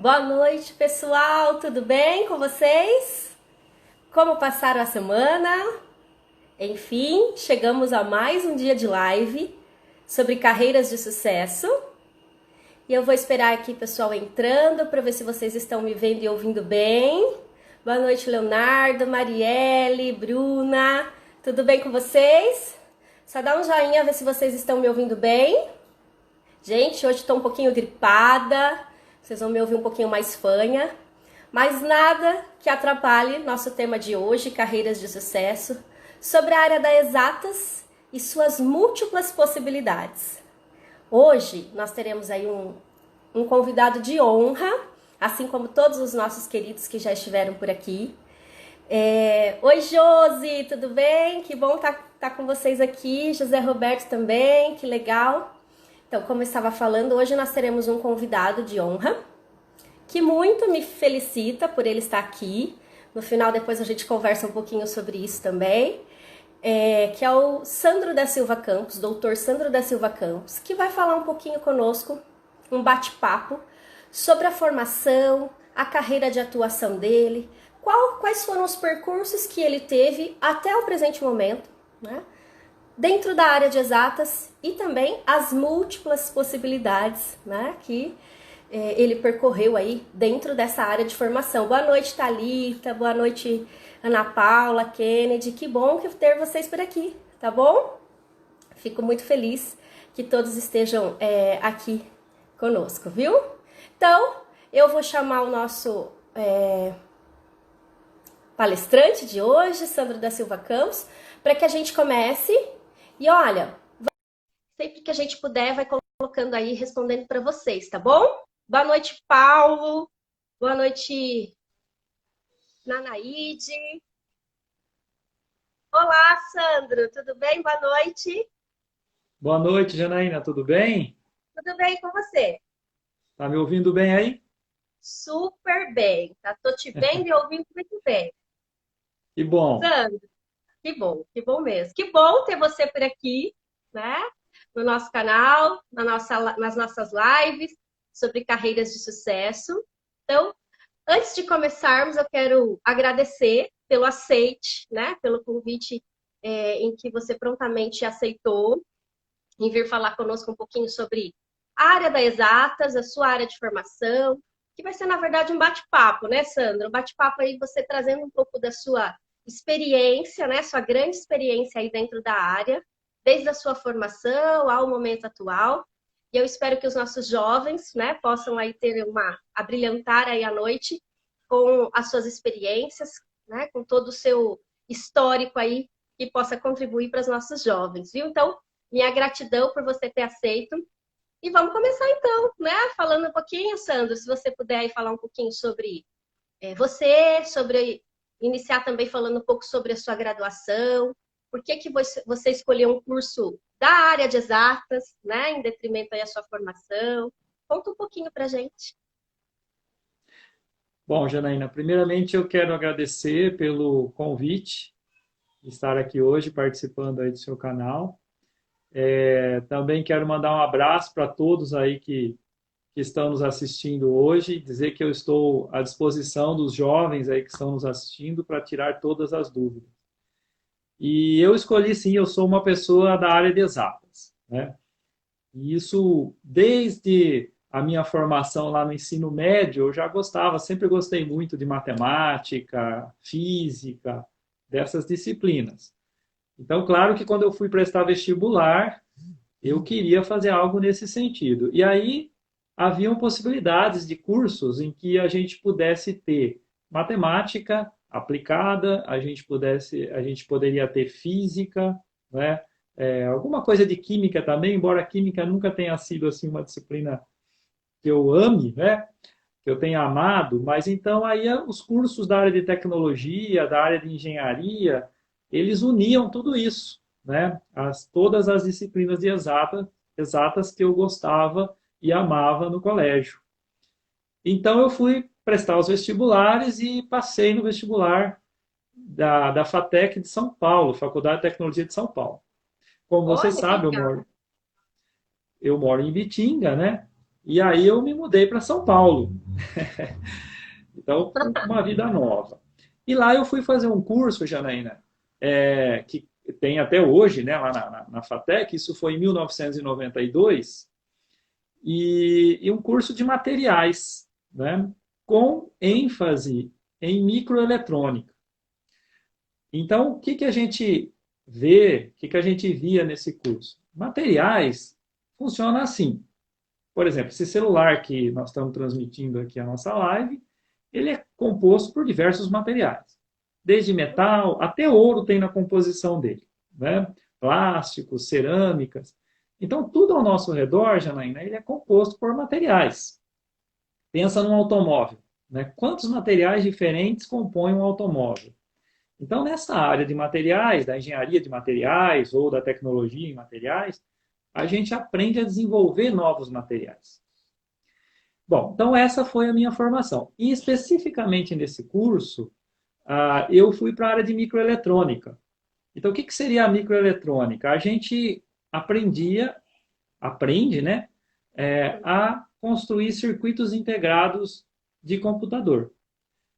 Boa noite, pessoal. Tudo bem com vocês? Como passaram a semana? Enfim, chegamos a mais um dia de live sobre carreiras de sucesso. E eu vou esperar aqui, pessoal, entrando para ver se vocês estão me vendo e ouvindo bem. Boa noite, Leonardo, Marielle, Bruna. Tudo bem com vocês? Só dá um joinha, ver se vocês estão me ouvindo bem. Gente, hoje estou um pouquinho gripada, vocês vão me ouvir um pouquinho mais fanha, mas nada que atrapalhe nosso tema de hoje, carreiras de sucesso, sobre a área das exatas e suas múltiplas possibilidades. Hoje nós teremos aí um convidado de honra, assim como todos os nossos queridos que já estiveram por aqui. Oi, Josi, tudo bem? Que bom tá com vocês aqui. José Roberto também, que legal. Então, como eu estava falando, hoje nós teremos um convidado de honra, que muito me felicita por ele estar aqui. No final, depois a gente conversa um pouquinho sobre isso também. Que é o Sandro da Silva Campos, doutor Sandro da Silva Campos, que vai falar um pouquinho conosco, um bate-papo, sobre a formação, a carreira de atuação dele, quais foram os percursos que ele teve até o presente momento, né? Dentro da área de exatas e também as múltiplas possibilidades, né, que ele percorreu aí dentro dessa área de formação. Boa noite, Thalita, boa noite, Ana Paula, Kennedy, que bom ter vocês por aqui, tá bom? Fico muito feliz que todos estejam aqui conosco, viu? Então, eu vou chamar o nosso palestrante de hoje, Sandro da Silva Campos, para que a gente comece. E olha, sempre que a gente puder, vai colocando aí, respondendo para vocês, tá bom? Boa noite, Paulo. Boa noite, Nanaíde. Olá, Sandro. Tudo bem? Boa noite. Boa noite, Janaína, tudo bem? Tudo bem com você? Tá me ouvindo bem aí? Super bem. Tá? Tô te vendo e ouvindo muito bem. Que bom. Sandro, que bom mesmo. Que bom ter você por aqui, né? No nosso canal, nas nossas lives sobre carreiras de sucesso. Então, antes de começarmos, eu quero agradecer pelo aceite, né? Pelo convite em que você prontamente aceitou em vir falar conosco um pouquinho sobre a área das exatas, a sua área de formação, que vai ser, na verdade, um bate-papo, né, Sandra? Um bate-papo aí, você trazendo um pouco da sua experiência, né? Sua grande experiência aí dentro da área, desde a sua formação ao momento atual. E eu espero que os nossos jovens, né, possam aí ter abrilhantar aí a noite com as suas experiências, né, com todo o seu histórico aí que possa contribuir para os nossos jovens, viu? Então, minha gratidão por você ter aceito. E vamos começar então, né? Falando um pouquinho, Sandro, se você puder aí falar um pouquinho sobre você, sobre iniciar também falando um pouco sobre a sua graduação, por que que você escolheu um curso da área de exatas, né? Em detrimento aí à sua formação. Conta um pouquinho pra gente. Bom, Janaína, primeiramente eu quero agradecer pelo convite de estar aqui hoje participando aí do seu canal. Também quero mandar um abraço para todos aí que estão nos assistindo hoje, dizer que eu estou à disposição dos jovens aí que estão nos assistindo para tirar todas as dúvidas. E eu escolhi, sim, eu sou uma pessoa da área de exatas, né? E isso, desde a minha formação lá no ensino médio, eu já gostava, sempre gostei muito de matemática, física, dessas disciplinas. Então, claro que quando eu fui prestar vestibular, eu queria fazer algo nesse sentido. E aí haviam possibilidades de cursos em que a gente pudesse ter matemática aplicada, a gente poderia ter física, né? Alguma coisa de química também, embora a química nunca tenha sido assim uma disciplina que eu ame, né? Que eu tenha amado, mas então aí os cursos da área de tecnologia, da área de engenharia, eles uniam tudo isso, né? Todas as disciplinas de exatas que eu gostava e amava no colégio. Então eu fui prestar os vestibulares e passei no vestibular da FATEC de São Paulo, Faculdade de Tecnologia de São Paulo. Como você Olha que sabe, legal. eu moro em Bitinga, né? E aí eu me mudei para São Paulo. Então, uma vida nova. E lá eu fui fazer um curso, Janaína, que tem até hoje, né, lá na FATEC, isso foi em 1992, e um curso de materiais, né, com ênfase em microeletrônica. Então, o que, que a gente vê, o que, que a gente via nesse curso? Materiais funciona assim. Por exemplo, esse celular que nós estamos transmitindo aqui a nossa live, ele é composto por diversos materiais. Desde metal até ouro tem na composição dele, né? Plásticos, cerâmicas. Então, tudo ao nosso redor, Janaína, ele é composto por materiais. Pensa num automóvel, né? Quantos materiais diferentes compõem um automóvel? Então, nessa área de materiais, da engenharia de materiais ou da tecnologia em materiais, a gente aprende a desenvolver novos materiais. Bom, então essa foi a minha formação. E especificamente nesse curso, eu fui para a área de microeletrônica. Então, o que que seria a microeletrônica? A gente aprende, né, a construir circuitos integrados de computador.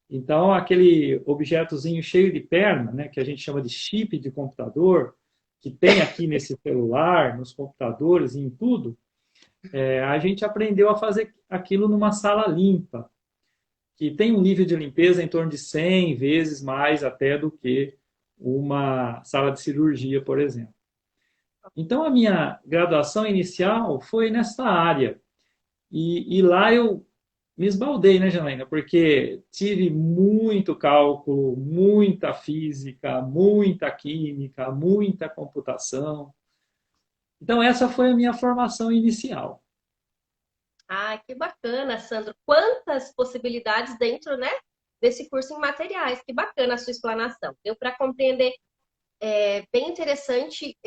Então, aquele objetozinho cheio de perna, né, que a gente chama de chip de computador, que tem aqui nesse celular, nos computadores e em tudo, a gente aprendeu a fazer aquilo numa sala limpa, que tem um nível de limpeza em torno de 100 vezes mais até do que uma sala de cirurgia, por exemplo. Então, a minha graduação inicial foi nessa área. E lá eu me esbaldei, né, Janaína? Porque tive muito cálculo, muita física, muita química, muita computação. Então, essa foi a minha formação inicial. Ah, que bacana, Sandro. Quantas possibilidades dentro, né, desse curso em materiais. Que bacana a sua explanação. Deu para compreender bem interessante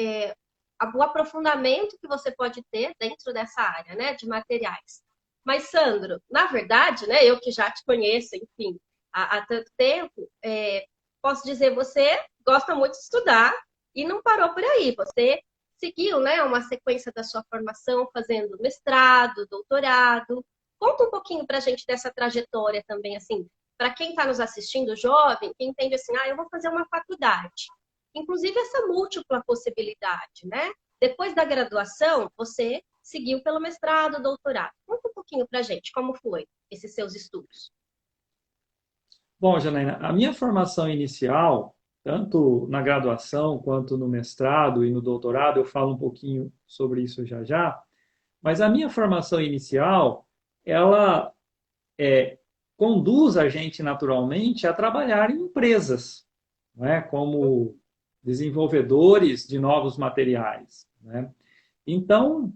o aprofundamento que você pode ter dentro dessa área, né, de materiais. Mas, Sandro, na verdade, né, eu que já te conheço, enfim, há tanto tempo, posso dizer, você gosta muito de estudar e não parou por aí. Você seguiu, né, uma sequência da sua formação, fazendo mestrado, doutorado. Conta um pouquinho para a gente dessa trajetória também, assim, para quem está nos assistindo, jovem, que entende assim, eu vou fazer uma faculdade. Inclusive essa múltipla possibilidade, né? Depois da graduação, você seguiu pelo mestrado, doutorado. Conta um pouquinho para a gente como foi esses seus estudos. Bom, Janaína, a minha formação inicial, tanto na graduação quanto no mestrado e no doutorado, eu falo um pouquinho sobre isso já já, mas a minha formação inicial, ela conduz a gente naturalmente a trabalhar em empresas, né, como desenvolvedores de novos materiais, né? Então,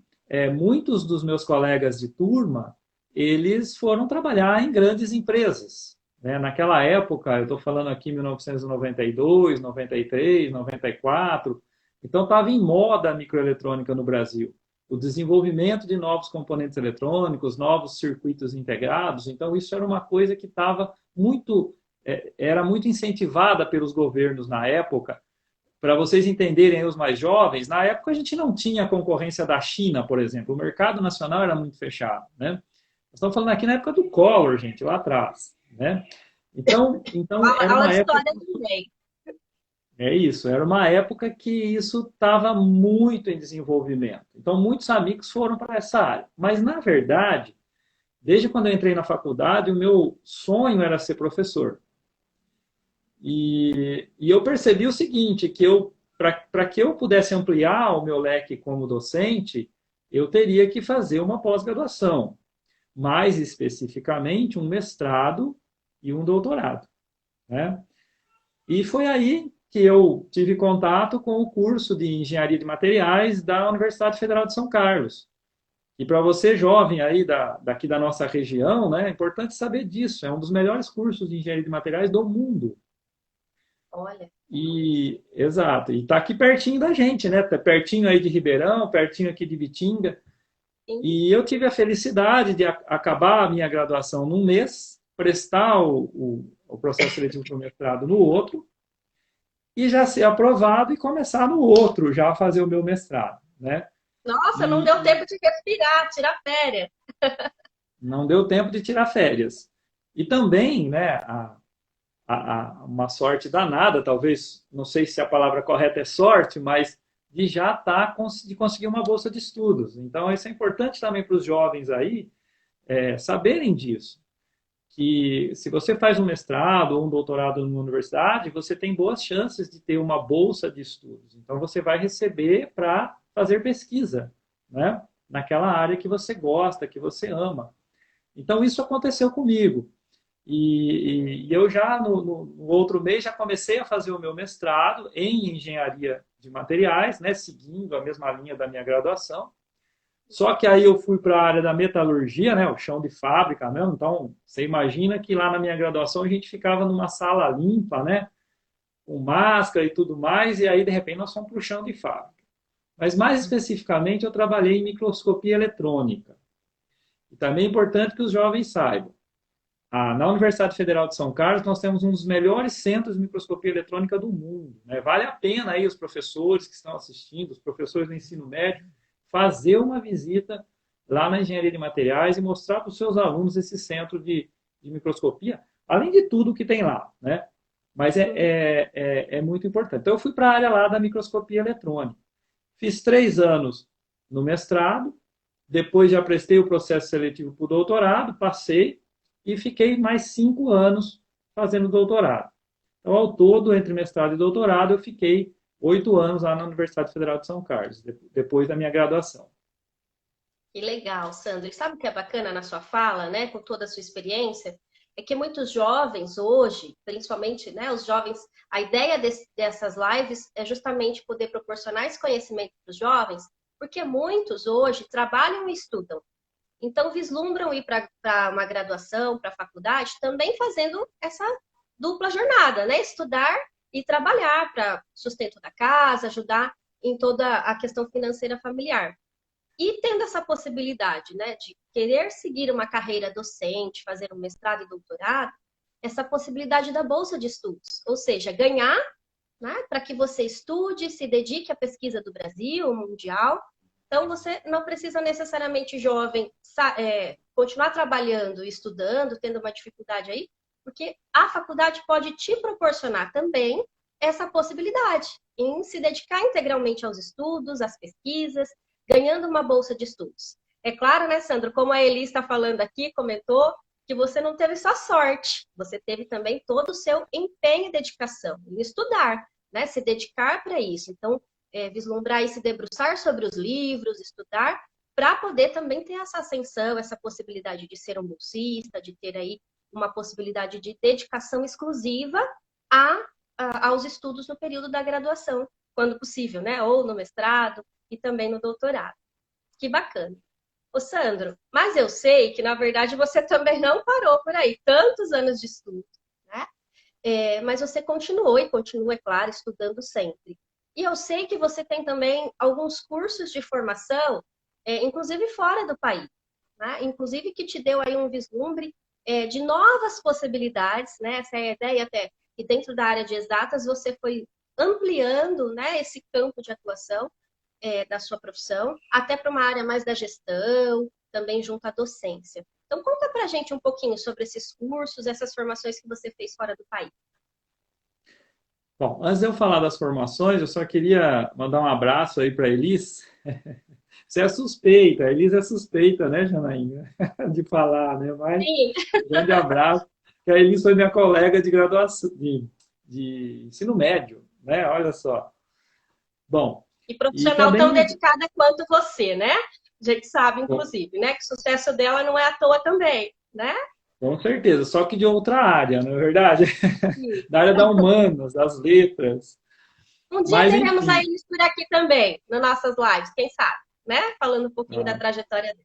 muitos dos meus colegas de turma, eles foram trabalhar em grandes empresas, né? Naquela época, eu estou falando aqui em 1992, 93, 94, então estava em moda a microeletrônica no Brasil. O desenvolvimento de novos componentes eletrônicos, novos circuitos integrados, então isso era uma coisa que estava era muito incentivada pelos governos na época. Para vocês entenderem, os mais jovens, na época a gente não tinha a concorrência da China, por exemplo. O mercado nacional era muito fechado, né? Nós estamos falando aqui na época do Collor, gente, lá atrás, né? Então era Aula uma de época. história também. É isso, era uma época que isso estava muito em desenvolvimento. Então, muitos amigos foram para essa área. Mas, na verdade, desde quando eu entrei na faculdade, o meu sonho era ser professor. E eu percebi o seguinte, que para que eu pudesse ampliar o meu leque como docente, eu teria que fazer uma pós-graduação, mais especificamente um mestrado e um doutorado, né? E foi aí que eu tive contato com o curso de Engenharia de Materiais da Universidade Federal de São Carlos. E para você jovem aí daqui da nossa região, né, é importante saber disso. É um dos melhores cursos de Engenharia de Materiais do mundo. Olha, Exato, e está aqui pertinho da gente, né? Tá pertinho aí de Ribeirão, pertinho aqui de Vitinga. sim. E eu tive a felicidade de acabar a minha graduação num mês, prestar o processo seletivo para o mestrado no outro, e já ser aprovado e começar no outro, já fazer o meu mestrado, né? Nossa, não E, deu tempo de respirar, tirar férias. Não deu tempo de tirar férias. E também, né, uma sorte danada, talvez, não sei se a palavra correta é sorte, mas de já estar, de conseguir uma bolsa de estudos. Então, isso é importante também para os jovens aí saberem disso. Que se você faz um mestrado ou um doutorado numa universidade, você tem boas chances de ter uma bolsa de estudos. Então, você vai receber para fazer pesquisa, né? Naquela área que você gosta, que você ama. Então, isso aconteceu comigo. E eu já, no outro mês, já comecei a fazer o meu mestrado em engenharia de materiais, né? Seguindo a mesma linha da minha graduação. Só que aí eu fui para a área da metalurgia, né, o chão de fábrica mesmo. Então, você imagina que lá na minha graduação a gente ficava numa sala limpa, né, com máscara e tudo mais, e aí de repente nós fomos para o chão de fábrica. Mas mais especificamente eu trabalhei em microscopia eletrônica. E também é importante que os jovens saibam. Na Universidade Federal de São Carlos nós temos um dos melhores centros de microscopia eletrônica do mundo, né? Vale a pena aí os professores que estão assistindo, os professores do ensino médio, fazer uma visita lá na engenharia de materiais e mostrar para os seus alunos esse centro de microscopia, além de tudo que tem lá, né? Mas é muito importante. Então, eu fui para a área lá da microscopia eletrônica. Fiz 3 anos no mestrado, depois já prestei o processo seletivo para o doutorado, passei e fiquei mais 5 anos fazendo doutorado. Então, ao todo, entre mestrado e doutorado, eu fiquei 8 anos lá na Universidade Federal de São Carlos, depois da minha graduação. Que legal, Sandro. E sabe o que é bacana na sua fala, né, com toda a sua experiência? É que muitos jovens hoje, principalmente, né, os jovens, a ideia dessas lives é justamente poder proporcionar esse conhecimento para os jovens, porque muitos hoje trabalham e estudam. Então, vislumbram ir para uma graduação, para a faculdade, também fazendo essa dupla jornada, né? Estudar e trabalhar para sustento da casa, ajudar em toda a questão financeira familiar. E tendo essa possibilidade, né, de querer seguir uma carreira docente, fazer um mestrado e doutorado, essa possibilidade da bolsa de estudos, ou seja, ganhar, né, para que você estude, se dedique à pesquisa do Brasil, mundial. Então, você não precisa necessariamente, jovem, continuar trabalhando e estudando, tendo uma dificuldade aí, porque a faculdade pode te proporcionar também essa possibilidade em se dedicar integralmente aos estudos, às pesquisas, ganhando uma bolsa de estudos. É claro, né, Sandro, como a Eli está falando aqui, comentou, que você não teve só sorte, você teve também todo o seu empenho e dedicação em estudar, né, se dedicar para isso. Então, vislumbrar e se debruçar sobre os livros, estudar, para poder também ter essa ascensão, essa possibilidade de ser um bolsista, de ter aí uma possibilidade de dedicação exclusiva aos estudos no período da graduação, quando possível, né? Ou no mestrado e também no doutorado. Que bacana. Ô, Sandro, mas eu sei que, na verdade, você também não parou por aí. Tantos anos de estudo, né? Mas você continuou e continua, é claro, estudando sempre. E eu sei que você tem também alguns cursos de formação, inclusive fora do país, né? Inclusive que te deu aí um vislumbre de novas possibilidades, né? Essa é a ideia até. E dentro da área de exatas você foi ampliando, né, esse campo de atuação da sua profissão, até para uma área mais da gestão, também junto à docência. Então, conta para a gente um pouquinho sobre esses cursos, essas formações que você fez fora do país. Bom, antes de eu falar das formações, eu só queria mandar um abraço aí para a Elis. Você é suspeita, a Elis é suspeita, né, Janaína, de falar, né? Mas Sim. um grande abraço, que a Elis foi minha colega de graduação, de ensino médio, né? Olha só. Bom, E e profissional tão também, dedicada quanto você, né? A gente sabe, inclusive, né, que o sucesso dela não é à toa também, né? com certeza, só que de outra área, não é verdade? Sim. Da área da humanas, das letras. Um dia Mas, teremos a enfim, Elis por aqui também, nas nossas lives, quem sabe, né? Falando um pouquinho da ah, trajetória dela.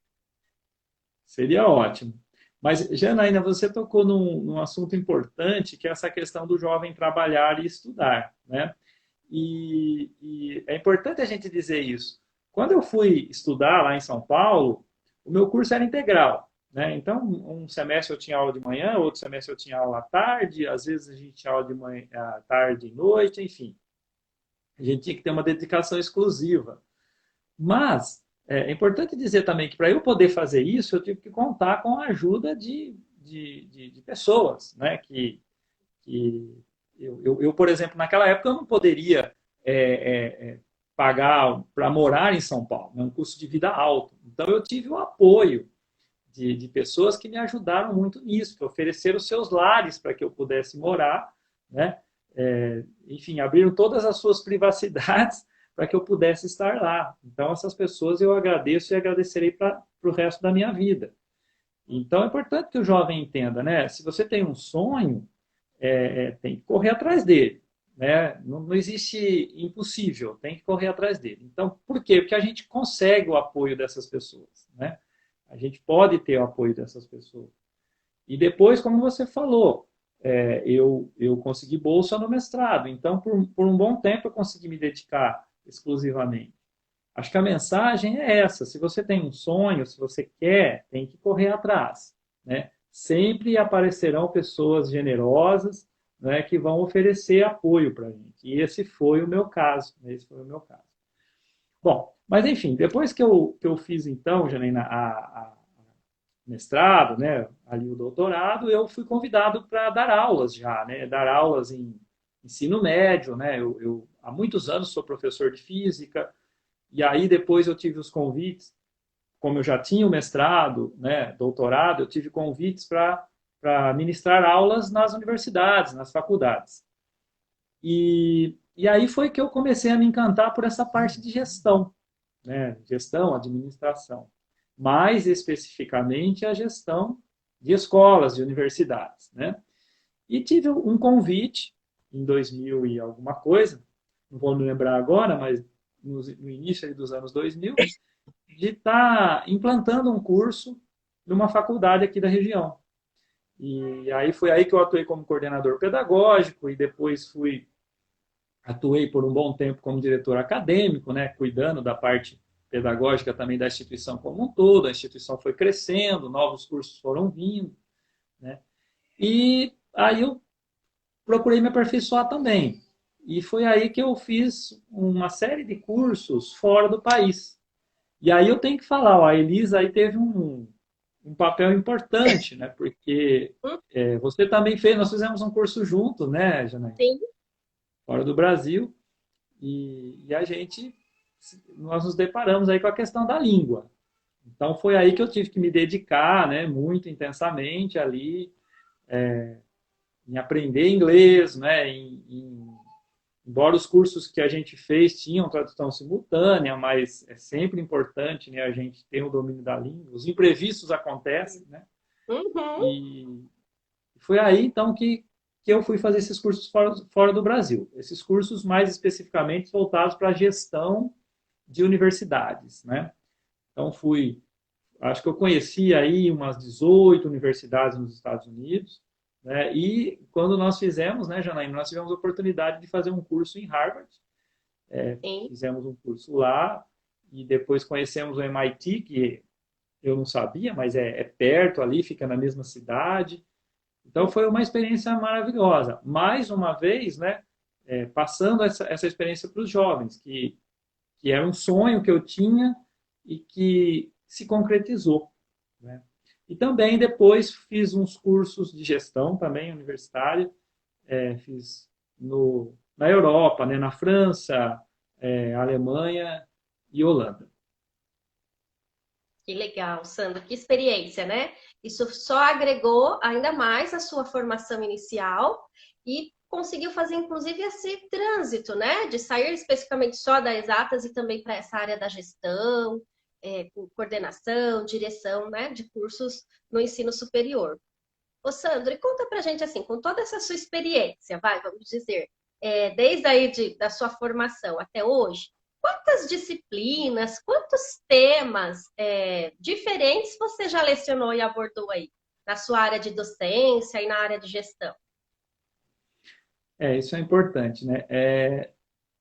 seria ótimo. Mas, Janaína, você tocou num assunto importante, que é essa questão do jovem trabalhar e estudar, né? E é importante a gente dizer isso. Quando eu fui estudar lá em São Paulo, o meu curso era integral, né? Então, um semestre eu tinha aula de manhã, outro semestre eu tinha aula à tarde, às vezes a gente tinha aula de manhã, à tarde e noite, enfim. A gente tinha que ter uma dedicação exclusiva. Mas É importante dizer também que para eu poder fazer isso, eu tive que contar com a ajuda de pessoas, né? Que por exemplo, naquela época eu não poderia é, pagar para morar em São Paulo, é um custo de vida alto. Então eu tive o apoio de pessoas que me ajudaram muito nisso, que ofereceram seus lares para que eu pudesse morar, né? Enfim, abriram todas as suas privacidades para que eu pudesse estar lá. Então, essas pessoas eu agradeço e agradecerei para o resto da minha vida. Então, é importante que o jovem entenda, né? Se você tem um sonho, tem que correr atrás dele, né? Não existe impossível, tem que correr atrás dele. Então, por quê? Porque a gente consegue o apoio dessas pessoas, né? A gente pode ter o apoio dessas pessoas. E depois, como você falou, eu consegui bolsa no mestrado. Então, por um bom tempo, eu consegui me dedicar exclusivamente. Acho que a mensagem é essa. Se você tem um sonho, se você quer, tem que correr atrás, né? Sempre aparecerão pessoas generosas, né, que vão oferecer apoio para a gente. E esse foi o meu caso. Esse foi o meu caso. Bom, mas enfim, depois que eu fiz então, Janaína, a mestrado, né, ali o doutorado, eu fui convidado para dar aulas já, né, dar aulas em ensino médio, né, eu há muitos anos sou professor de física, e aí depois eu tive os convites, como eu já tinha o mestrado, né, doutorado, eu tive convites para ministrar aulas nas universidades, nas faculdades. E aí foi que eu comecei a me encantar por essa parte de gestão, né, gestão, administração, mais especificamente a gestão de escolas, de universidades, né? E tive um convite em 2000 e alguma coisa, não vou me lembrar agora, mas no início dos anos 2000, de estar implantando um curso numa faculdade aqui da região. E aí foi aí que eu atuei como coordenador pedagógico e depois atuei por um bom tempo como diretor acadêmico, né, cuidando da parte pedagógica também da instituição como um todo. A instituição foi crescendo, novos cursos foram vindo, né? E aí eu procurei me aperfeiçoar também. E foi aí que eu fiz uma série de cursos fora do país. E aí eu tenho que falar, ó, a Elisa aí teve um papel importante, né? Porque você também fez, nós fizemos um curso junto, né, Janaína? Sim. Fora do Brasil. E nós nos deparamos aí com a questão da língua. Então foi aí que eu tive que me dedicar, né, muito intensamente ali em aprender inglês, né, embora os cursos que a gente fez tinham tradução simultânea, mas é sempre importante, né, a gente ter o domínio da língua. Os imprevistos acontecem, né? Uhum. E foi aí então que eu fui fazer esses cursos fora do Brasil. Esses cursos mais especificamente voltados para a gestão de universidades, né? Então acho que eu conheci aí umas 18 universidades nos Estados Unidos, né? E quando nós fizemos, né, Janaína, nós tivemos a oportunidade de fazer um curso em Harvard, Sim. fizemos um curso lá e depois conhecemos o MIT, que eu não sabia, mas é perto ali, fica na mesma cidade. Então foi uma experiência maravilhosa. Mais uma vez, né, passando essa experiência para os jovens, que era um sonho que eu tinha e que se concretizou, né? E também depois fiz uns cursos de gestão também universitária, fiz na Europa, né, na França, Alemanha e Holanda. Que legal, Sandra, que experiência, né? Isso só agregou ainda mais a sua formação inicial e conseguiu fazer, inclusive, esse trânsito, né? De sair especificamente só das exatas e também para essa área da gestão, com coordenação, direção, né? De cursos no ensino superior. Ô, Sandro, e conta pra gente assim, com toda essa sua experiência, vamos dizer, desde aí da sua formação até hoje, quantas disciplinas, quantos temas diferentes você já lecionou e abordou aí na sua área de docência e na área de gestão? Isso é importante, né?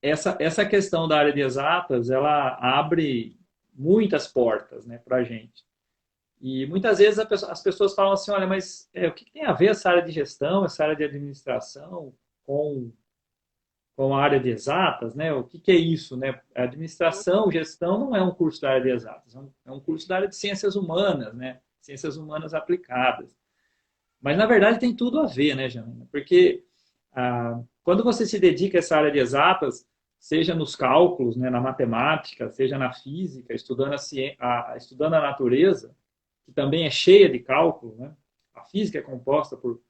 Essa questão da área de exatas, ela abre muitas portas, né, para a gente. E muitas vezes as pessoas falam assim, olha, mas o que tem a ver essa área de gestão, essa área de administração com com a área de exatas, né? O que é isso, né? A administração, gestão não é um curso da área de exatas, é um curso da área de ciências humanas, né? Ciências humanas aplicadas. Mas, na verdade, tem tudo a ver, né, Janaína? Porque quando você se dedica a essa área de exatas, seja nos cálculos, né, na matemática, seja na física, estudando a natureza, que também é cheia de cálculo, né? A física é composta por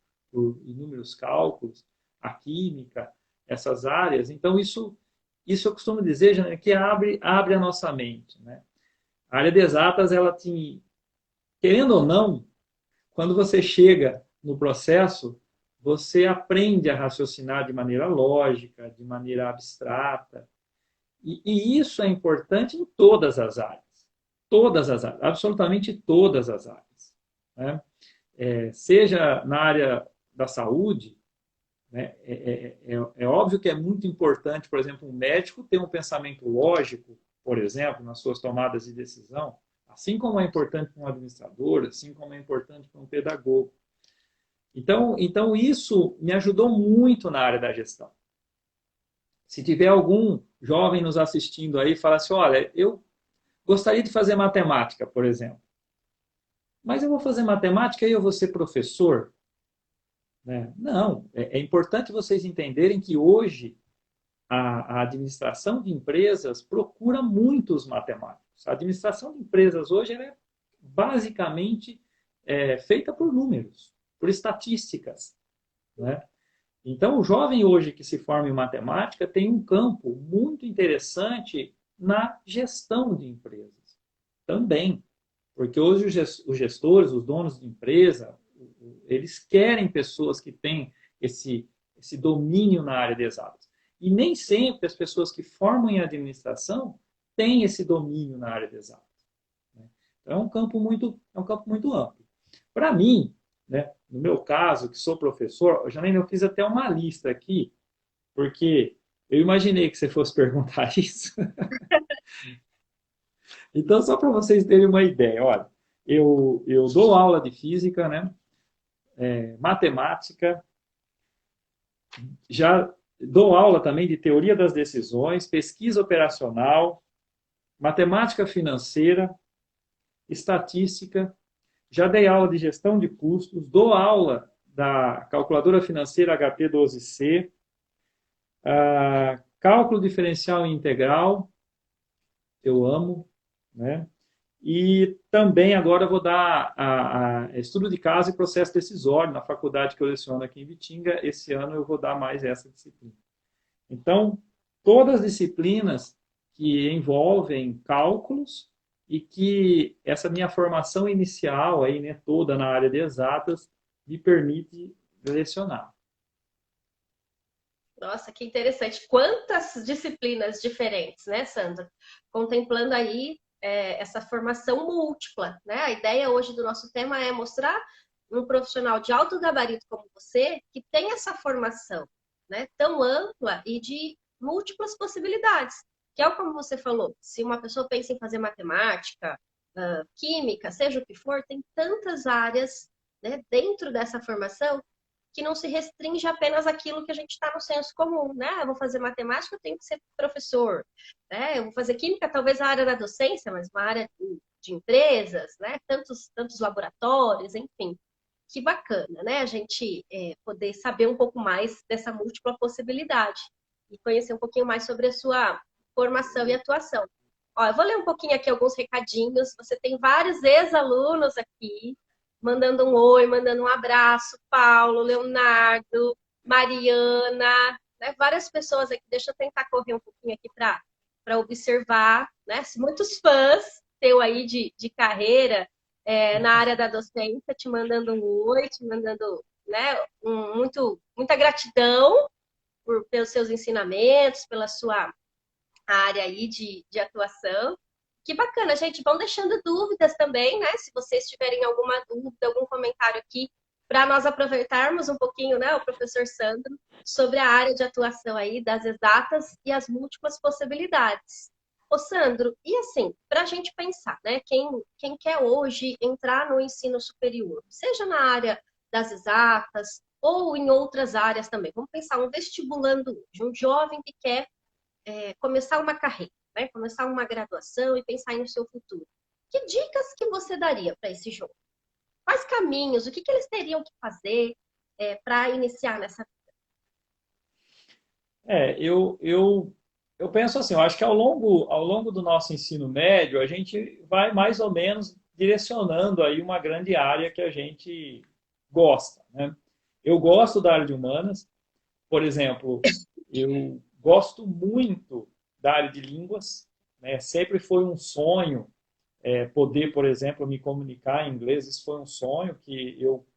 inúmeros cálculos, a química, essas áreas. Então, isso eu costumo dizer, Janaína, que abre a nossa mente, né? A área de exatas, ela te, querendo ou não, quando você chega no processo, você aprende a raciocinar de maneira lógica, de maneira abstrata. E isso é importante em todas as áreas. Todas as áreas, absolutamente todas as áreas. Né? Seja na área da saúde, né? É óbvio que é muito importante, por exemplo, um médico ter um pensamento lógico, por exemplo, nas suas tomadas de decisão, assim como é importante para um administrador, assim como é importante para um pedagogo. Então, isso me ajudou muito na área da gestão. Se tiver algum jovem nos assistindo aí, fala assim, olha, eu gostaria de fazer matemática, por exemplo, mas eu vou fazer matemática e eu vou ser professor? Né? Não, é importante vocês entenderem que hoje a administração de empresas procura muitos matemáticos. A administração de empresas hoje é basicamente feita por números, por estatísticas. Né? Então, o jovem hoje que se forma em matemática tem um campo muito interessante na gestão de empresas também. Porque hoje os gestores, os donos de empresa, eles querem pessoas que têm esse domínio na área de exatas. E nem sempre as pessoas que formam em administração têm esse domínio na área de exatas. Então, é um campo muito amplo. Para mim, né, no meu caso, que sou professor, Janaína, eu fiz até uma lista aqui, porque eu imaginei que você fosse perguntar isso. Então, só para vocês terem uma ideia, olha, eu dou aula de física, né, matemática, já dou aula também de teoria das decisões, pesquisa operacional, matemática financeira, estatística, já dei aula de gestão de custos, dou aula da calculadora financeira HP12C, cálculo diferencial e integral, eu amo, né? E também agora vou dar a estudo de caso e processo decisório na faculdade que eu leciono aqui em Bitinga. Esse ano eu vou dar mais essa disciplina. Então, todas as disciplinas que envolvem cálculos e que essa minha formação inicial aí, né, toda na área de exatas, me permite lecionar. Nossa, que interessante. Quantas disciplinas diferentes, né, Sandra? Contemplando aí essa formação múltipla, né? A ideia hoje do nosso tema é mostrar um profissional de alto gabarito como você que tem essa formação, né, tão ampla e de múltiplas possibilidades. Que é como você falou, se uma pessoa pensa em fazer matemática, química, seja o que for, tem tantas áreas, né, dentro dessa formação que não se restringe apenas àquilo que a gente está no senso comum, né? Eu vou fazer matemática, eu tenho que ser professor, né? Eu vou fazer química, talvez a área da docência, mas uma área de empresas, né? Tantos laboratórios, enfim. Que bacana, né? A gente poder saber um pouco mais dessa múltipla possibilidade e conhecer um pouquinho mais sobre a sua formação e atuação. Ó, eu vou ler um pouquinho aqui alguns recadinhos. Você tem vários ex-alunos aqui mandando um oi, mandando um abraço. Paulo, Leonardo, Mariana, né? Várias pessoas aqui. Deixa eu tentar correr um pouquinho aqui para observar, né? Muitos fãs teu aí de carreira na área da docência, te mandando um oi, te mandando, né, muita gratidão pelos seus ensinamentos, pela sua área aí de atuação. Que bacana, gente. Vão deixando dúvidas também, né? Se vocês tiverem alguma dúvida, algum comentário aqui, para nós aproveitarmos um pouquinho, né, o professor Sandro, sobre a área de atuação aí das exatas e as múltiplas possibilidades. Ô, Sandro, e assim, para a gente pensar, né? Quem quer hoje entrar no ensino superior, seja na área das exatas ou em outras áreas também. Vamos pensar um vestibulando hoje, um jovem que quer começar uma carreira, né? Começar uma graduação e pensar no seu futuro. Que dicas que você daria para esse jovem? Quais caminhos? O que eles teriam que fazer para iniciar nessa vida? Eu penso assim, eu acho que ao longo do nosso ensino médio, a gente vai mais ou menos direcionando aí uma grande área que a gente gosta, né? Eu gosto da área de humanas, por exemplo, eu gosto muito da área de línguas, né? Sempre foi um sonho poder, por exemplo, me comunicar em inglês. Isso foi um sonho que eu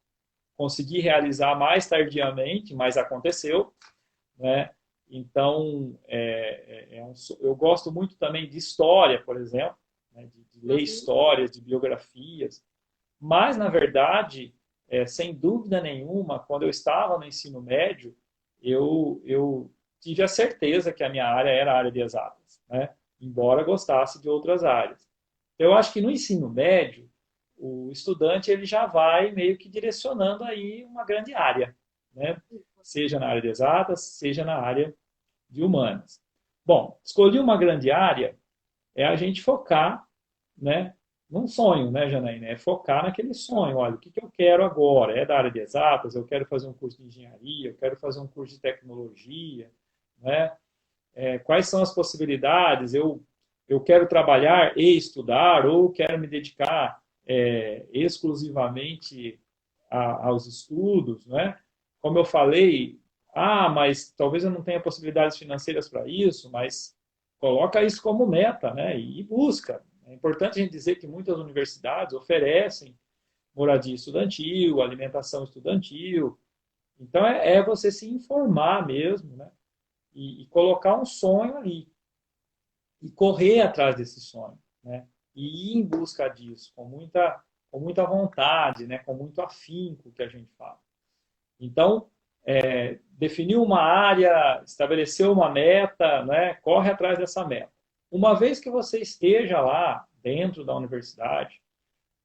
consegui realizar mais tardiamente, mas aconteceu, né? Então, eu gosto muito também de história, por exemplo, né? De ler Uhum. histórias, de biografias. Mas, na verdade, sem dúvida nenhuma, quando eu estava no ensino médio, eu tive a certeza que a minha área era a área de exatas, né? Embora gostasse de outras áreas. Eu acho que no ensino médio, o estudante ele já vai meio que direcionando aí uma grande área, né? Seja na área de exatas, seja na área de humanas. Bom, escolhi uma grande área é a gente focar, né, num sonho, né, Janaína? É focar naquele sonho. Olha, o que eu quero agora? É da área de exatas? Eu quero fazer um curso de engenharia? Eu quero fazer um curso de tecnologia? Né? Quais são as possibilidades? Eu quero trabalhar e estudar ou quero me dedicar exclusivamente aos estudos, né? Como eu falei, mas talvez eu não tenha possibilidades financeiras para isso, mas coloca isso como meta, né? E busca. É importante a gente dizer que muitas universidades oferecem moradia estudantil, alimentação estudantil. Então é você se informar mesmo, né? E colocar um sonho ali e correr atrás desse sonho, né? E ir em busca disso com muita vontade, né? Com muito afinco que a gente fala. Então, definir uma área, estabelecer uma meta, né? Corre atrás dessa meta. Uma vez que você esteja lá dentro da universidade,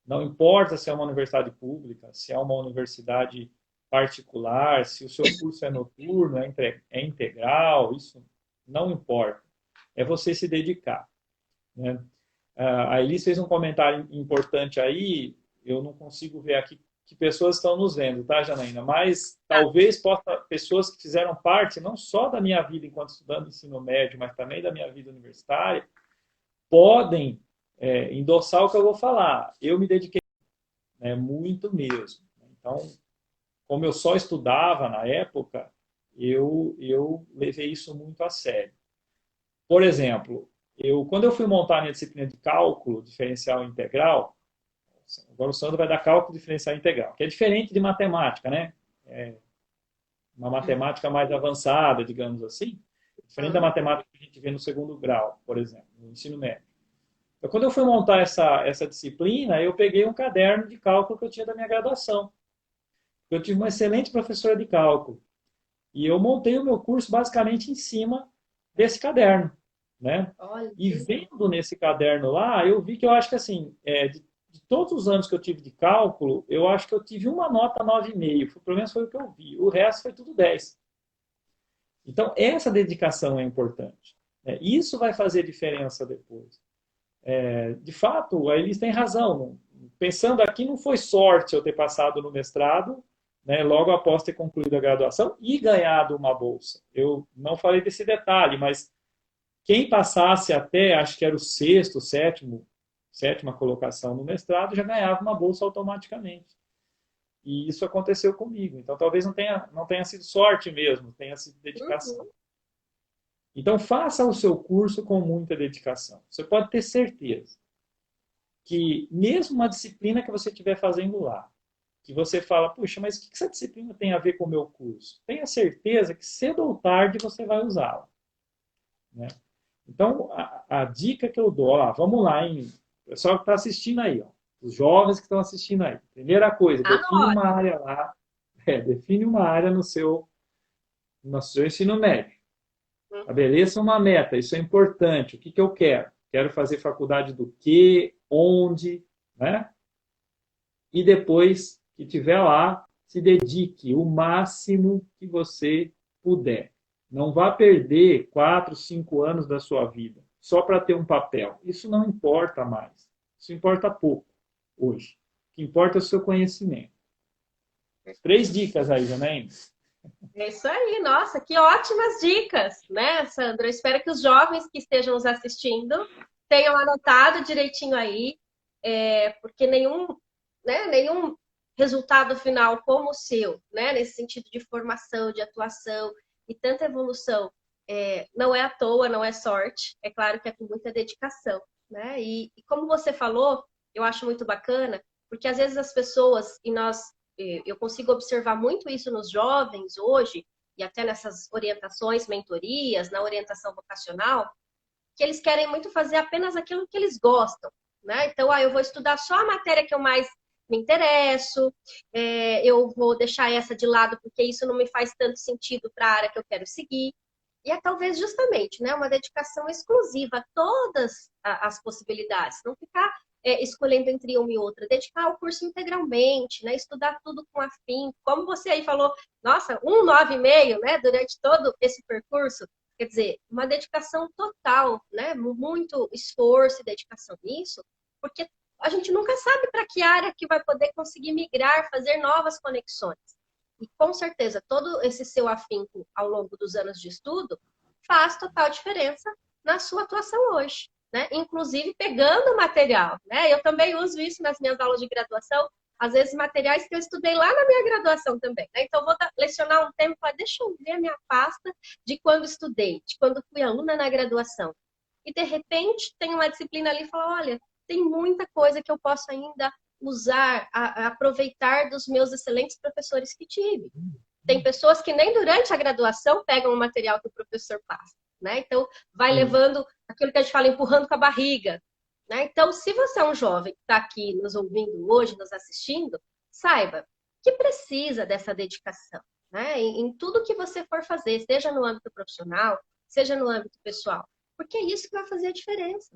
não importa se é uma universidade pública, se é uma universidade particular, se o seu curso é noturno, é integral, isso não importa. É você se dedicar, né? A Elis fez um comentário importante aí, eu não consigo ver aqui que pessoas estão nos vendo, tá, Janaína? Mas talvez pessoas que fizeram parte não só da minha vida enquanto estudante de ensino médio, mas também da minha vida universitária, podem endossar o que eu vou falar. Eu me dediquei muito mesmo. Então, como eu só estudava na época, eu levei isso muito a sério. Por exemplo, quando eu fui montar a minha disciplina de cálculo diferencial integral, agora o Sandro vai dar cálculo diferencial integral, que é diferente de matemática, né? É uma matemática mais avançada, digamos assim, diferente da matemática que a gente vê no segundo grau, por exemplo, no ensino médio. Então, quando eu fui montar essa disciplina, eu peguei um caderno de cálculo que eu tinha da minha graduação. Eu tive uma excelente professora de cálculo. E eu montei o meu curso basicamente em cima desse caderno, né? Olha, E vendo nesse caderno lá, eu vi que eu acho que assim, de todos os anos que eu tive de cálculo, eu acho que eu tive uma nota 9,5, pelo menos foi o que eu vi. O resto foi tudo 10. Então, essa dedicação é importante, né? Isso vai fazer diferença depois. De fato, eles têm razão. Pensando aqui, não foi sorte eu ter passado no mestrado, né, logo após ter concluído a graduação e ganhado uma bolsa. Eu não falei desse detalhe, mas quem passasse até, acho que era o sexto, sétima colocação no mestrado, já ganhava uma bolsa automaticamente. E isso aconteceu comigo. Então, talvez não tenha sido sorte mesmo, tenha sido dedicação. Então, faça o seu curso com muita dedicação. Você pode ter certeza que mesmo uma disciplina que você estiver fazendo lá, que você fala, puxa, mas o que essa disciplina tem a ver com o meu curso? Tenha certeza que cedo ou tarde você vai usá-la, né? Então, a dica que eu dou, vamos lá, hein? O pessoal que está assistindo aí, ó, os jovens que estão assistindo aí. Primeira coisa, define anota. uma área lá, define uma área no seu ensino médio. Estabeleça uma meta, isso é importante. O que eu quero? Quero fazer faculdade do quê? Onde? Né? E depois que tiver lá, se dedique o máximo que você puder. Não vá perder 4, 5 anos da sua vida só para ter um papel. Isso não importa mais. Isso importa pouco hoje. O que importa é o seu conhecimento. 3 dicas aí, Janaína. É isso aí, nossa, que ótimas dicas, né, Sandra? Eu espero que os jovens que estejam nos assistindo tenham anotado direitinho aí, porque nenhum resultado final como o seu, né, nesse sentido de formação, de atuação e tanta evolução, não é à toa, não é sorte, é claro que é com muita dedicação, né? E como você falou, eu acho muito bacana, porque às vezes as pessoas, e eu consigo observar muito isso nos jovens hoje, e até nessas orientações, mentorias, na orientação vocacional, que eles querem muito fazer apenas aquilo que eles gostam, né? Então, eu vou estudar só a matéria que eu mais me interesso, eu vou deixar essa de lado porque isso não me faz tanto sentido para a área que eu quero seguir. E é talvez justamente, né, uma dedicação exclusiva a todas as possibilidades, não ficar escolhendo entre uma e outra, dedicar o curso integralmente, né, estudar tudo com afinco, como você aí falou, nossa, 9,5, né, durante todo esse percurso, quer dizer, uma dedicação total, né, muito esforço e dedicação nisso, porque a gente nunca sabe para que área que vai poder conseguir migrar, fazer novas conexões. E com certeza, todo esse seu afinco ao longo dos anos de estudo faz total diferença na sua atuação hoje, né? Inclusive pegando material, né? Eu também uso isso nas minhas aulas de graduação, às vezes materiais que eu estudei lá na minha graduação também, né? Então, vou lecionar um tema e falar, deixa eu ver a minha pasta de quando estudei, de quando fui aluna na graduação. E, de repente, tem uma disciplina ali e fala, olha, tem muita coisa que eu posso ainda usar, aproveitar dos meus excelentes professores que tive. Tem pessoas que nem durante a graduação pegam o material que o professor passa, né? Então, vai levando aquilo que a gente fala, empurrando com a barriga, né? Então, se você é um jovem que está aqui nos ouvindo hoje, nos assistindo, saiba que precisa dessa dedicação, né? Em tudo que você for fazer, seja no âmbito profissional, seja no âmbito pessoal, porque é isso que vai fazer a diferença,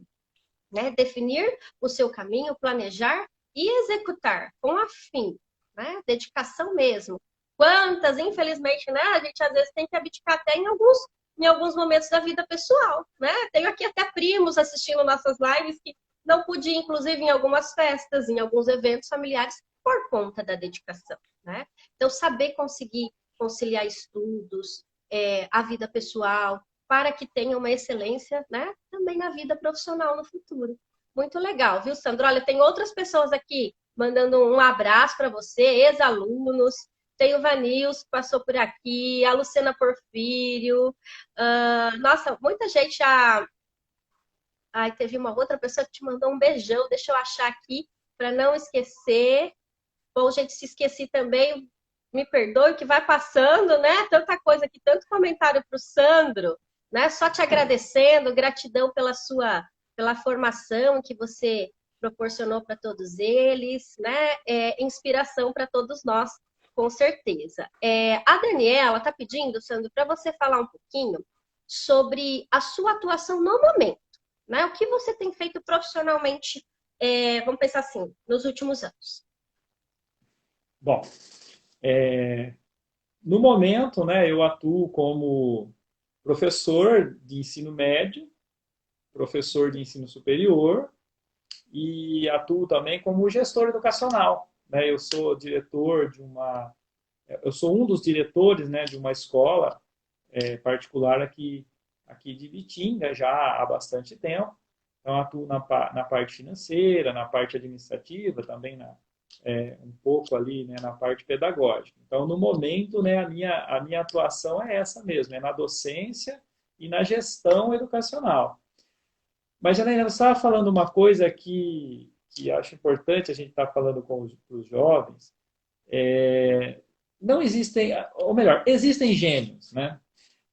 né? Definir o seu caminho, planejar e executar com afinco, né? Dedicação mesmo. Quantas, infelizmente, né? A gente às vezes tem que abdicar até em alguns momentos da vida pessoal, né? Tenho aqui até primos assistindo nossas lives que não podia, inclusive, em algumas festas, em alguns eventos familiares, por conta da dedicação, né? Então, saber conseguir conciliar estudos, a vida pessoal, para que tenha uma excelência, né, também na vida profissional no futuro. Muito legal, viu, Sandro? Olha, tem outras pessoas aqui mandando um abraço para você, ex-alunos. Tem o Vanils, que passou por aqui, a Luciana Porfírio. Nossa, muita gente. Ai, teve uma outra pessoa que te mandou um beijão. Deixa eu achar aqui para não esquecer. Bom, gente, se esqueci também, me perdoe, que vai passando, né? Tanta coisa aqui, tanto comentário para o Sandro, né? Só te agradecendo, gratidão pela formação que você proporcionou para todos eles, né? Inspiração para todos nós, com certeza. A Daniela está pedindo, Sandro, para você falar um pouquinho sobre a sua atuação no momento, né? O que você tem feito profissionalmente, vamos pensar assim, nos últimos anos. Bom, no momento, né, eu atuo como professor de ensino médio, professor de ensino superior e atuo também como gestor educacional, né? Eu sou diretor eu sou um dos diretores, né, de uma escola particular aqui de Bitinga já há bastante tempo. Então atuo na parte financeira, na parte administrativa, também um pouco ali, né, na parte pedagógica. Então, no momento, né, a minha atuação é essa mesmo, é na docência e na gestão educacional. Mas, Janaína, você estava falando uma coisa que acho importante a gente estar falando com os jovens. Não existem, ou melhor, existem gênios, né?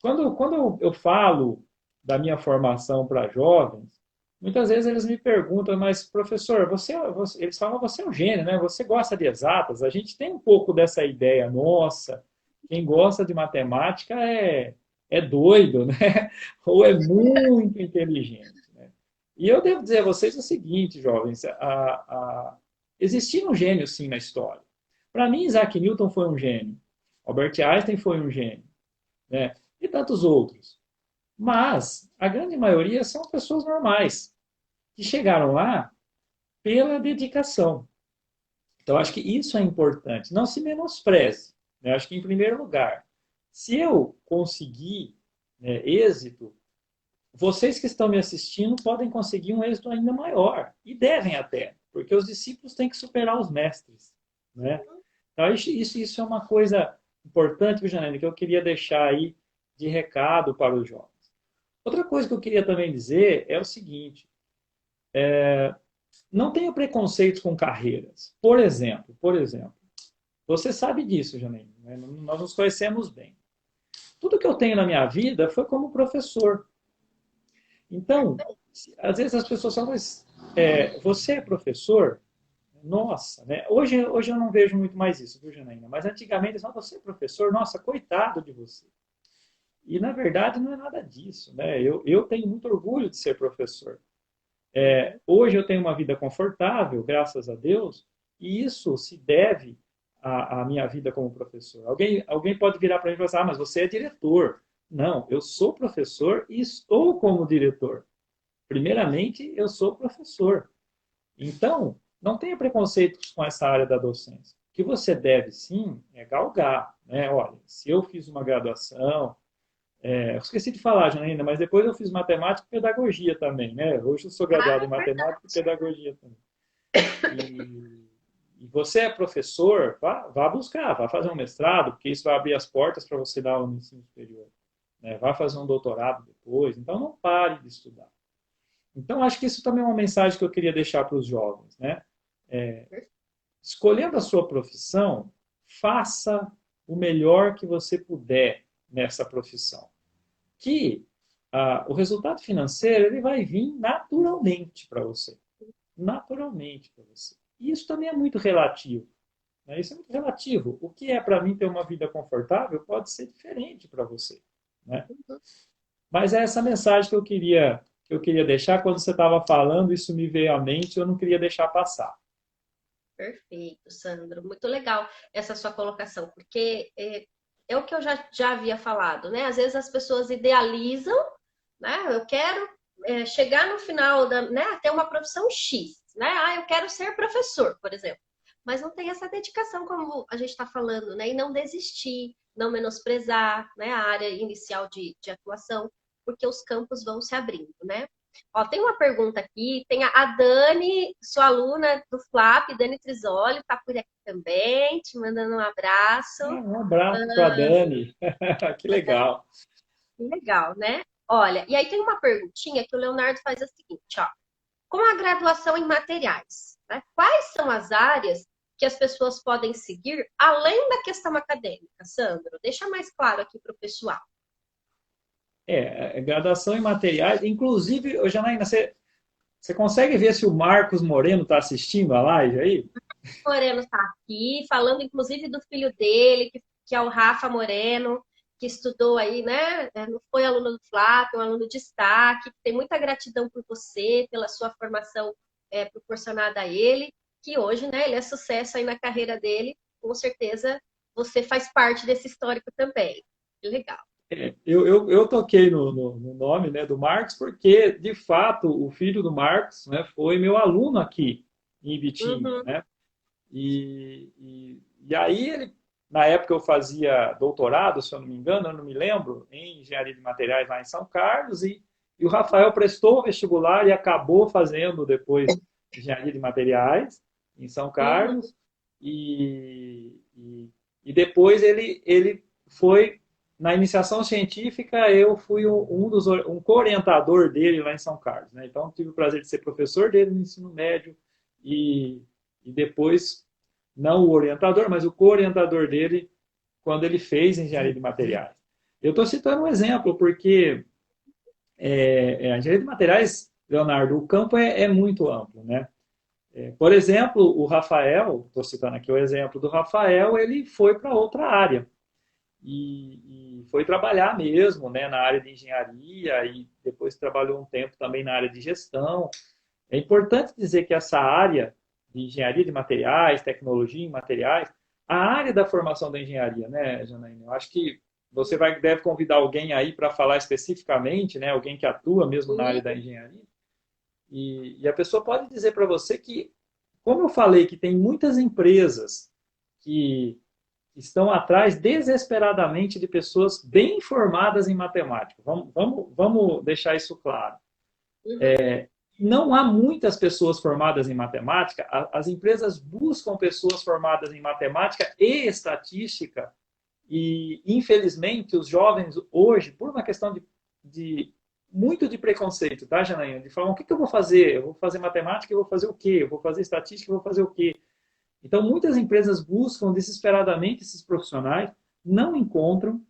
Quando eu falo da minha formação para jovens, muitas vezes eles me perguntam, mas professor, eles falam, você é um gênio, né? Você gosta de exatas? A gente tem um pouco dessa ideia nossa. Quem gosta de matemática é doido, né? Ou é muito inteligente, né? E eu devo dizer a vocês o seguinte, jovens, existiram gênios sim na história. Para mim, Isaac Newton foi um gênio. Albert Einstein foi um gênio, né? E tantos outros. Mas a grande maioria são pessoas normais que chegaram lá pela dedicação. Então, acho que isso é importante. Não se menospreze. Né? Acho que, em primeiro lugar, se eu conseguir, né, êxito, vocês que estão me assistindo podem conseguir um êxito ainda maior. E devem até, porque os discípulos têm que superar os mestres. Né? Então, isso é uma coisa importante, Janaína, que eu queria deixar aí de recado para os jovens. Outra coisa que eu queria também dizer é o seguinte: não tenha preconceito com carreiras. Por exemplo, você sabe disso, Janaína, né? Nós nos conhecemos bem. Tudo que eu tenho na minha vida foi como professor. Então, às vezes as pessoas falam, mas você é professor? Nossa, né? Hoje eu não vejo muito mais isso, viu, Janaína? Mas antigamente eles falavam, você é professor? Nossa, coitado de você. E, na verdade, não é nada disso, né? Eu tenho muito orgulho de ser professor. Hoje eu tenho uma vida confortável, graças a Deus, e isso se deve à minha vida como professor. Alguém pode virar para mim e falar assim, mas você é diretor. Não, eu sou professor e estou como diretor. Primeiramente, eu sou professor. Então, não tenha preconceitos com essa área da docência. O que você deve, sim, é galgar. Né? Olha, se eu fiz uma graduação, eu esqueci de falar, Janaína, mas depois eu fiz matemática e pedagogia também, né? Hoje eu sou Ah, graduado em é verdade. matemática e pedagogia também. E você é professor, vá buscar, vá fazer um mestrado, porque isso vai abrir as portas para você dar aula no ensino superior. Né? Vá fazer um doutorado depois. Então, não pare de estudar. Então, acho que isso também é uma mensagem que eu queria deixar para os jovens, né? Escolhendo a sua profissão, faça o melhor que você puder nessa profissão. Que o resultado financeiro ele vai vir naturalmente para você. Naturalmente para você. E isso também é muito relativo. Né? Isso é muito relativo. O que é para mim ter uma vida confortável pode ser diferente para você. Né? Mas é essa mensagem que eu queria deixar. Quando você estava falando, isso me veio à mente, eu não queria deixar passar. Perfeito, Sandro. Muito legal essa sua colocação, porque é o que eu já havia falado, né? Às vezes as pessoas idealizam, né? Eu quero chegar no final né? Ter uma profissão X, né? Ah, eu quero ser professor, por exemplo. Mas não tem essa dedicação, como a gente está falando, né? E não desistir, não menosprezar, né? A área inicial de atuação, porque os campos vão se abrindo, né? Ó, tem uma pergunta aqui, tem a Dani, sua aluna do FLAP, Dani Trisoli, tá por aqui também, te mandando um abraço. Um abraço para a Dani. Que legal. Que legal, né? Olha, e aí tem uma perguntinha que o Leonardo faz a seguinte, ó. Com a graduação em materiais, né, quais são as áreas que as pessoas podem seguir além da questão acadêmica, Sandro? Deixa mais claro aqui para o pessoal. Graduação em materiais. Inclusive, Janaína, você consegue ver se o Marcos Moreno está assistindo a live aí? O Moreno está aqui, falando inclusive do filho dele, que é o Rafa Moreno, que estudou aí, né? Não foi aluno do FLAP, é um aluno de destaque, que tem muita gratidão por você, pela sua formação proporcionada a ele, que hoje, né, ele é sucesso aí na carreira dele, com certeza você faz parte desse histórico também. Que legal. Eu toquei no nome, né, do Marcos porque, de fato, o filho do Marcos, né, foi meu aluno aqui em Bitinga, Uhum, né? E aí, na época eu fazia doutorado, se eu não me engano, eu não me lembro, em engenharia de materiais lá em São Carlos, e o Rafael prestou o vestibular e acabou fazendo depois engenharia de materiais em São uhum. Carlos, e depois ele foi na iniciação científica, eu fui um co-orientador dele lá em São Carlos. Né? Então, tive o prazer de ser professor dele no ensino médio e depois, não o orientador, mas o co-orientador dele quando ele fez engenharia de materiais. Eu estou citando um exemplo, porque a engenharia de materiais, Leonardo, o campo é muito amplo. Né? Por exemplo, o Rafael, estou citando aqui o exemplo do Rafael, ele foi para outra área e foi trabalhar mesmo, né, na área de engenharia e depois trabalhou um tempo também na área de gestão. É importante dizer que essa área de engenharia de materiais, tecnologia em materiais, a área da formação da engenharia, né, Janaína? Eu acho que você deve convidar alguém aí para falar especificamente, né, alguém que atua mesmo na área da engenharia, e a pessoa pode dizer para você que, como eu falei, que tem muitas empresas que estão atrás desesperadamente de pessoas bem formadas em matemática. Vamos deixar isso claro. Uhum. Não há muitas pessoas formadas em matemática, as empresas buscam pessoas formadas em matemática e estatística, e infelizmente os jovens hoje, por uma questão de muito de preconceito, tá, Janaína? De falar, o que, que eu vou fazer? Eu vou fazer matemática, eu vou fazer o quê? Eu vou fazer estatística, eu vou fazer o quê? Então, muitas empresas buscam desesperadamente esses profissionais, não encontram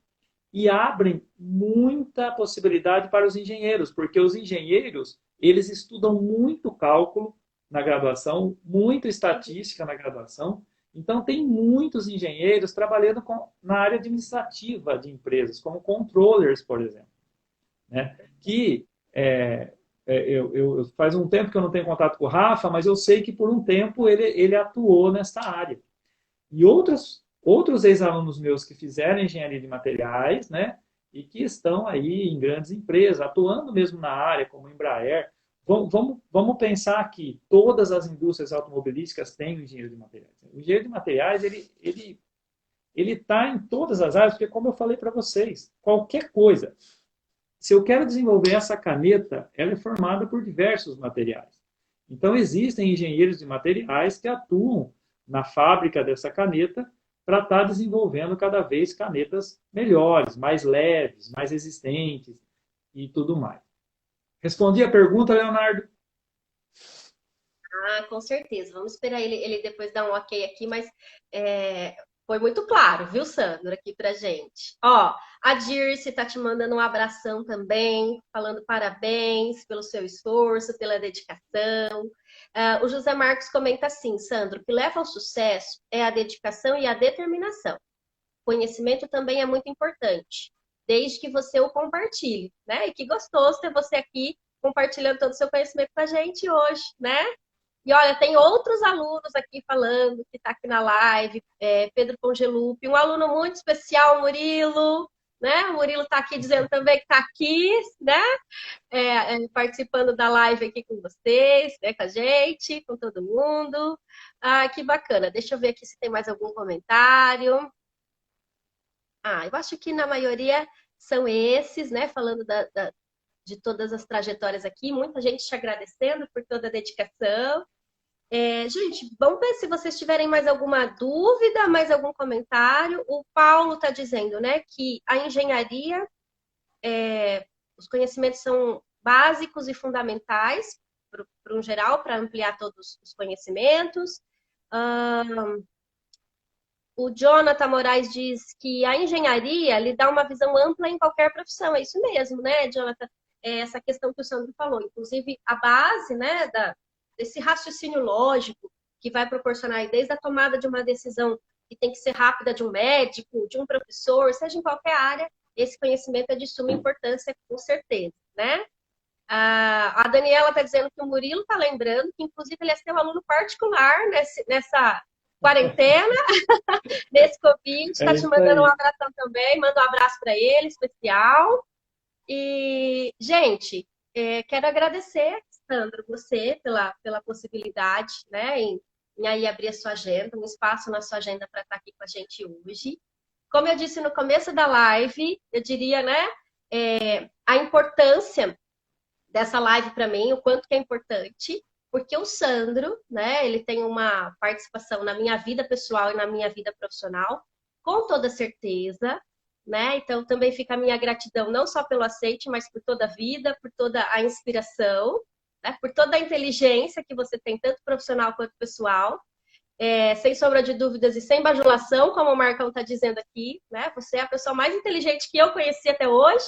e abrem muita possibilidade para os engenheiros, porque os engenheiros, eles estudam muito cálculo na graduação, muito estatística na graduação. Então, tem muitos engenheiros trabalhando na área administrativa de empresas, como controllers, por exemplo, né? Que faz um tempo que eu não tenho contato com o Rafa, mas eu sei que por um tempo ele atuou nessa área. E outros ex-alunos meus que fizeram engenharia de materiais, né, e que estão aí em grandes empresas, atuando mesmo na área, como Embraer. Vamos pensar que todas as indústrias automobilísticas têm o engenheiro de materiais. O engenheiro de materiais, ele está em todas as áreas, porque como eu falei para vocês, qualquer coisa, se eu quero desenvolver essa caneta, ela é formada por diversos materiais. Então, existem engenheiros de materiais que atuam na fábrica dessa caneta para estar desenvolvendo cada vez canetas melhores, mais leves, mais resistentes e tudo mais. Respondi a pergunta, Leonardo? Ah, com certeza. Vamos esperar ele depois dar um ok aqui, mas é, foi muito claro, viu, Sandro, aqui pra gente. Ó, a Dirce tá te mandando um abração também, falando parabéns pelo seu esforço, pela dedicação. Ah, o José Marcos comenta assim, Sandro, o que leva ao sucesso é a dedicação e a determinação. Conhecimento também é muito importante, desde que você o compartilhe, né? E que gostoso ter você aqui compartilhando todo o seu conhecimento com a gente hoje, né? E olha, tem outros alunos aqui falando, que está aqui na live, Pedro Congelupi, um aluno muito especial, Murilo, né? O Murilo está aqui dizendo também que está aqui, né? Participando da live aqui com vocês, né? Com a gente, com todo mundo. Ah, que bacana. Deixa eu ver aqui se tem mais algum comentário. Ah, eu acho que na maioria são esses, né? Falando de todas as trajetórias aqui, muita gente te agradecendo por toda a dedicação. Gente, vamos ver se vocês tiverem mais alguma dúvida, mais algum comentário. O Paulo está dizendo, né, que a engenharia, os conhecimentos são básicos e fundamentais para um geral, para ampliar todos os conhecimentos. O Jonathan Moraes diz que a engenharia lhe dá uma visão ampla em qualquer profissão. É isso mesmo, né, Jonathan? É essa questão que o Sandro falou. Inclusive, a base, né, desse raciocínio lógico que vai proporcionar desde a tomada de uma decisão que tem que ser rápida de um médico, de um professor, seja em qualquer área, esse conhecimento é de suma importância, com certeza, né? A Daniela está dizendo que o Murilo está lembrando que, inclusive, ele é seu aluno particular nessa quarentena, nesse Covid, está É te isso mandando um aí. abração também, manda um abraço para ele, especial. E, gente, quero agradecer, Sandro, você pela possibilidade, né, em aí abrir a sua agenda, um espaço na sua agenda para estar aqui com a gente hoje. Como eu disse no começo da live, eu diria, né, a importância dessa live para mim, o quanto que é importante, porque o Sandro, né, ele tem uma participação na minha vida pessoal e na minha vida profissional, com toda certeza, né? Então também fica a minha gratidão não só pelo aceite, mas por toda a vida, por toda a inspiração, né? Por toda a inteligência que você tem, tanto profissional quanto pessoal. Sem sombra de dúvidas e sem bajulação, como o Marcão está dizendo aqui, né? Você é a pessoa mais inteligente que eu conheci até hoje.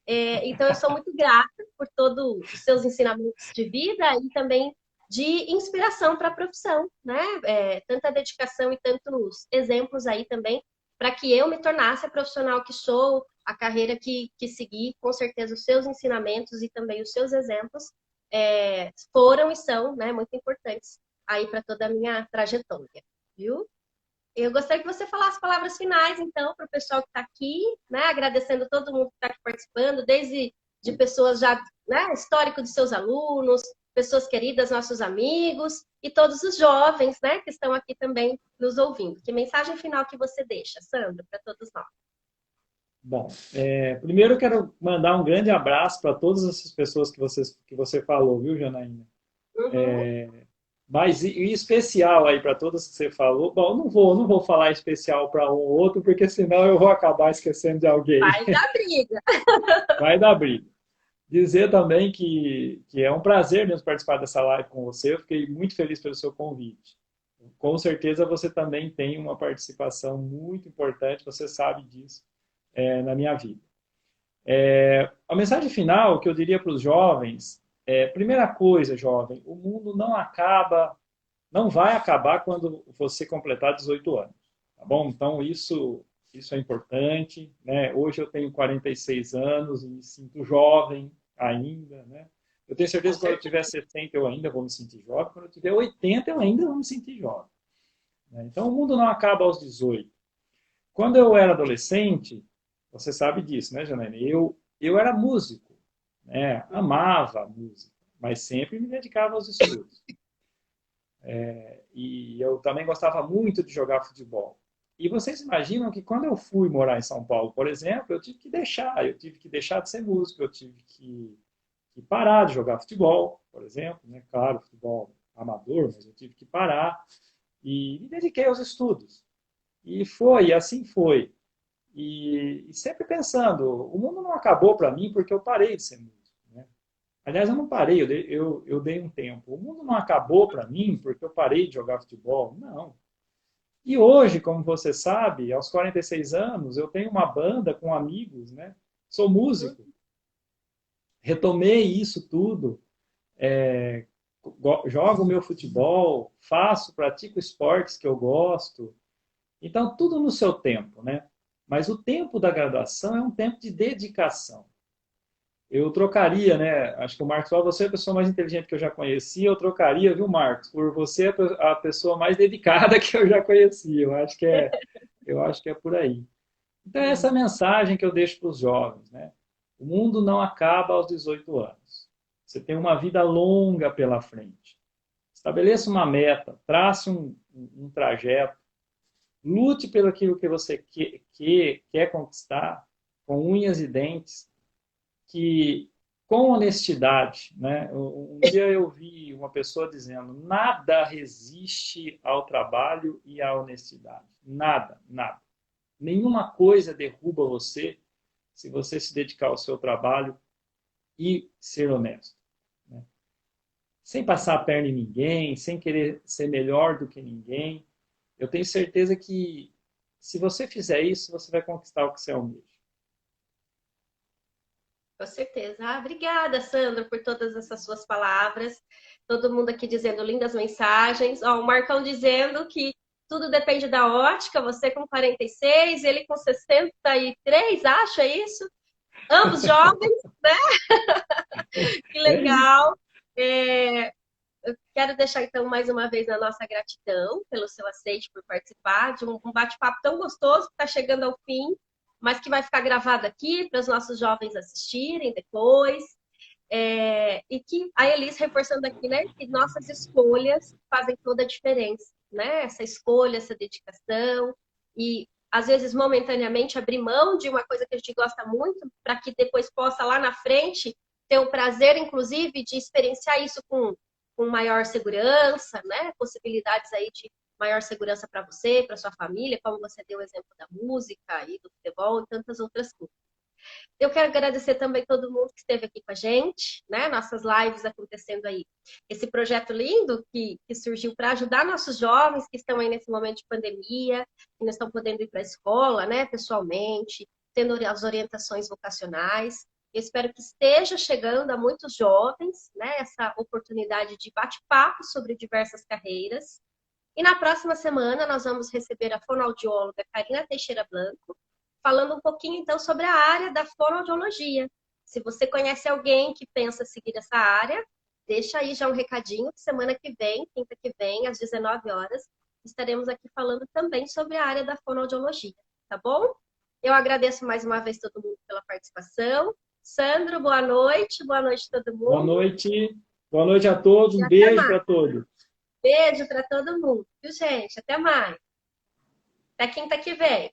Então, eu sou muito grata por todos os seus ensinamentos de vida e também de inspiração para a profissão, né? Tanta dedicação e tantos exemplos aí também para que eu me tornasse a profissional que sou, a carreira que segui. Com certeza, os seus ensinamentos e também os seus exemplos foram e são, né, muito importantes aí para toda a minha trajetória, viu? Eu gostaria que você falasse palavras finais, então, para o pessoal que está aqui, né? Agradecendo todo mundo que está aqui participando, desde de pessoas já, né? Histórico de seus alunos, pessoas queridas, nossos amigos e todos os jovens, né? Que estão aqui também nos ouvindo. Que mensagem final que você deixa, Sandra, para todos nós? Bom, primeiro eu quero mandar um grande abraço para todas essas pessoas que você falou, viu, Janaína? Uhum. Mas em especial aí para todas que você falou. Bom, eu não vou falar especial para um ou outro, porque senão eu vou acabar esquecendo de alguém. Vai dar briga. Vai dar briga. Dizer também que é um prazer mesmo participar dessa live com você. Eu fiquei muito feliz pelo seu convite. Com certeza você também tem uma participação muito importante, você sabe disso, na minha vida. A mensagem final que eu diria para os jovens primeira coisa, jovem, o mundo não acaba, não vai acabar quando você completar 18 anos, tá bom? Então isso é importante, né? Hoje eu tenho 46 anos e me sinto jovem ainda, né? Eu tenho certeza Com que quando eu certeza. tiver 70 eu ainda vou me sentir jovem, quando eu tiver 80 eu ainda vou me sentir jovem, né? Então o mundo não acaba aos 18. Quando eu era adolescente, você sabe disso, né, Janaína? Eu era músico, né? Amava a música, mas sempre me dedicava aos estudos. E eu também gostava muito de jogar futebol. E vocês imaginam que quando eu fui morar em São Paulo, por exemplo, eu tive que deixar de ser músico, eu tive que parar de jogar futebol, por exemplo, né? Claro, futebol amador, mas eu tive que parar e me dediquei aos estudos. E assim foi. E sempre pensando, o mundo não acabou para mim porque eu parei de ser músico, né? Aliás, eu não parei, eu dei um tempo. O mundo não acabou para mim porque eu parei de jogar futebol, não. E hoje, como você sabe, aos 46 anos, eu tenho uma banda com amigos, né? Sou músico, retomei isso tudo, jogo meu futebol, pratico esportes que eu gosto. Então, tudo no seu tempo, né? Mas o tempo da graduação é um tempo de dedicação. Eu trocaria, né? Acho que o Marcos, você é a pessoa mais inteligente que eu já conheci, eu trocaria, viu, Marcos, por você a pessoa mais dedicada que eu já conheci. Eu acho que é por aí. Então, essa é a mensagem que eu deixo para os jovens, né? O mundo não acaba aos 18 anos. Você tem uma vida longa pela frente. Estabeleça uma meta, trace um trajeto, lute pelo aquilo que você quer conquistar, com unhas e dentes, que com honestidade, né? Um dia eu vi uma pessoa dizendo: nada resiste ao trabalho e à honestidade. Nada, nada. Nenhuma coisa derruba você se você se dedicar ao seu trabalho e ser honesto, né? Sem passar a perna em ninguém, sem querer ser melhor do que ninguém. Eu tenho certeza que se você fizer isso, você vai conquistar o que você almeja. Com certeza. Ah, obrigada, Sandra, por todas essas suas palavras. Todo mundo aqui dizendo lindas mensagens. Ó, o Marcão dizendo que tudo depende da ótica. Você com 46, ele com 63, acho, é isso? Ambos jovens, que É isso. legal. É, eu quero deixar, então, mais uma vez a nossa gratidão pelo seu aceite por participar de um bate-papo tão gostoso que está chegando ao fim, mas que vai ficar gravado aqui para os nossos jovens assistirem depois. E que a Elis reforçando aqui, né, que nossas escolhas fazem toda a diferença, né? Essa escolha, essa dedicação e às vezes momentaneamente abrir mão de uma coisa que a gente gosta muito para que depois possa lá na frente ter o prazer, inclusive, de experienciar isso com maior segurança, né? Possibilidades aí de maior segurança para você, para sua família, como você deu o exemplo da música e do futebol e tantas outras coisas. Eu quero agradecer também todo mundo que esteve aqui com a gente, né? Nossas lives acontecendo aí. Esse projeto lindo que surgiu para ajudar nossos jovens que estão aí nesse momento de pandemia, que não estão podendo ir para a escola, né? Pessoalmente, tendo as orientações vocacionais. Eu espero que esteja chegando a muitos jovens, né? Essa oportunidade de bate-papo sobre diversas carreiras. E na próxima semana nós vamos receber a fonoaudióloga Karina Teixeira Blanco, falando um pouquinho então sobre a área da fonoaudiologia. Se você conhece alguém que pensa seguir essa área, deixa aí já um recadinho que semana que vem, quinta que vem, às 19 horas, estaremos aqui falando também sobre a área da fonoaudiologia, tá bom? Eu agradeço mais uma vez todo mundo pela participação. Sandro, boa noite todo mundo. Boa noite a todos, E um até beijo mais. para todos. Beijo para todo mundo, viu, gente? Até mais. Até quinta que vem.